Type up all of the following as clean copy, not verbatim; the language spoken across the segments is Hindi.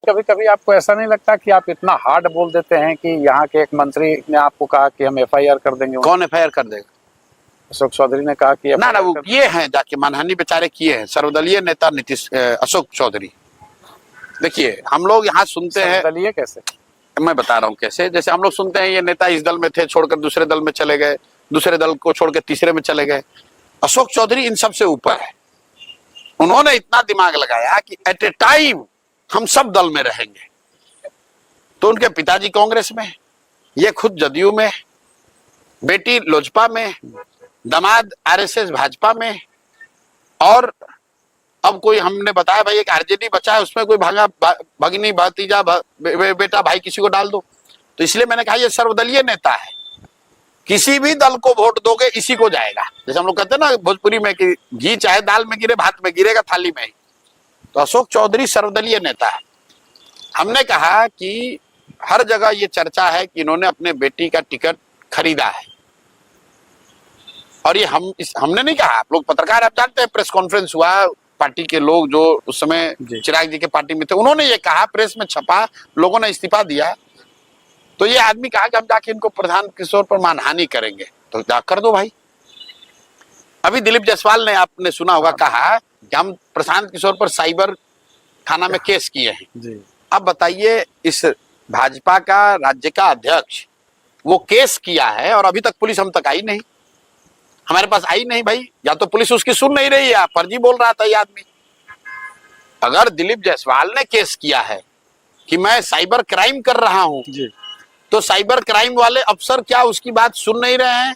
कभी कभी आपको ऐसा नहीं लगता कि आप इतना हार्ड बोल देते हैं कि यहाँ के एक मंत्री ने आपको कहा कि हम एफआईआर कर देंगे? कौन एफआईआर कर देगा? अशोक चौधरी ने कहा कि ना वो किए हैं, जाके मानहानि बेचारे किए हैं, सर्वदलीय नेता अशोक चौधरी। देखिए हम लोग यहाँ सुनते हैं, सर्वदलीय कैसे? मैं बता रहा हूँ कैसे। जैसे हम लोग सुनते हैं ये नेता इस दल में थे, छोड़कर दूसरे दल में चले गए, दूसरे दल को छोड़कर तीसरे में चले गए। अशोक चौधरी इन सब से ऊपर है। उन्होंने इतना दिमाग लगाया कि एट ए टाइम हम सब दल में रहेंगे। तो उनके पिताजी कांग्रेस में, ये खुद जदयू में, बेटी लोजपा में, दामाद आरएसएस भाजपा में, और अब कोई हमने बताया भाई एक आरजेडी बचा है, उसमें कोई भगिनी भतीजा बेटा भाई किसी को डाल दो। तो इसलिए मैंने कहा ये सर्वदलीय नेता है, किसी भी दल को वोट दोगे इसी को जाएगा। जैसे हम लोग कहते हैं ना भोजपुरी में कि घी चाहे दाल में गिरे भात में गिरेगा थाली में ही। तो अशोक चौधरी सर्वदलीय नेता है। हमने कहा कि हर जगह ये चर्चा है कि इन्होंने अपने बेटी का टिकट खरीदा है, और ये हमने नहीं कहा, आप लोग पत्रकार आप जानते हैं, प्रेस कॉन्फ्रेंस हुआ, पार्टी के लोग जो उस समय चिराग जी के पार्टी में थे उन्होंने ये कहा, प्रेस में छपा, लोगों ने इस्तीफा दिया। तो ये आदमी कहा कि हम जाके इनको प्रशांत किशोर पर मानहानि करेंगे, तो जा कर दो भाई। अभी दिलीप जायसवाल ने, आपने सुना होगा, कहा कि हम प्रशांत किशोर पर साइबर थाना में केस किए हैं जी। अब बताइए, इस भाजपा का राज्य का अध्यक्ष वो केस किया है और अभी तक पुलिस हम तक आई नहीं, हमारे पास आई नहीं भाई। या तो पुलिस उसकी सुन नहीं रही है, फर्जी बोल रहा था ये आदमी। अगर दिलीप जायसवाल ने केस किया है कि मैं साइबर क्राइम कर रहा हूं जी, तो साइबर क्राइम वाले अफसर क्या उसकी बात सुन नहीं रहे हैं,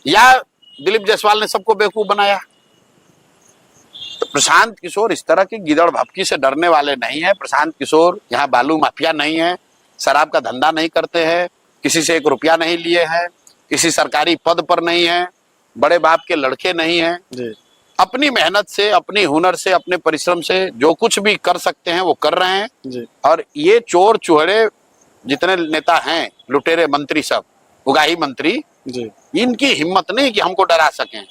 या दिलीप जायसवाल ने सबको बेवकूफ बनाया? तो प्रशांत किशोर इस तरह की गिदड़ भपकी से डरने वाले नहीं है। प्रशांत किशोर यहाँ बालू माफिया नहीं है, शराब का धंधा नहीं करते हैं, किसी से 1 रुपया नहीं लिए हैं, किसी सरकारी पद पर नहीं है, बड़े बाप के लड़के नहीं हैं जी। अपनी मेहनत से, अपनी हुनर से, अपने परिश्रम से जो कुछ भी कर सकते हैं वो कर रहे हैं जी। और ये चोर चुहड़े जितने नेता हैं, लुटेरे मंत्री सब, उगाही मंत्री जी, इनकी हिम्मत नहीं कि हमको डरा सकें।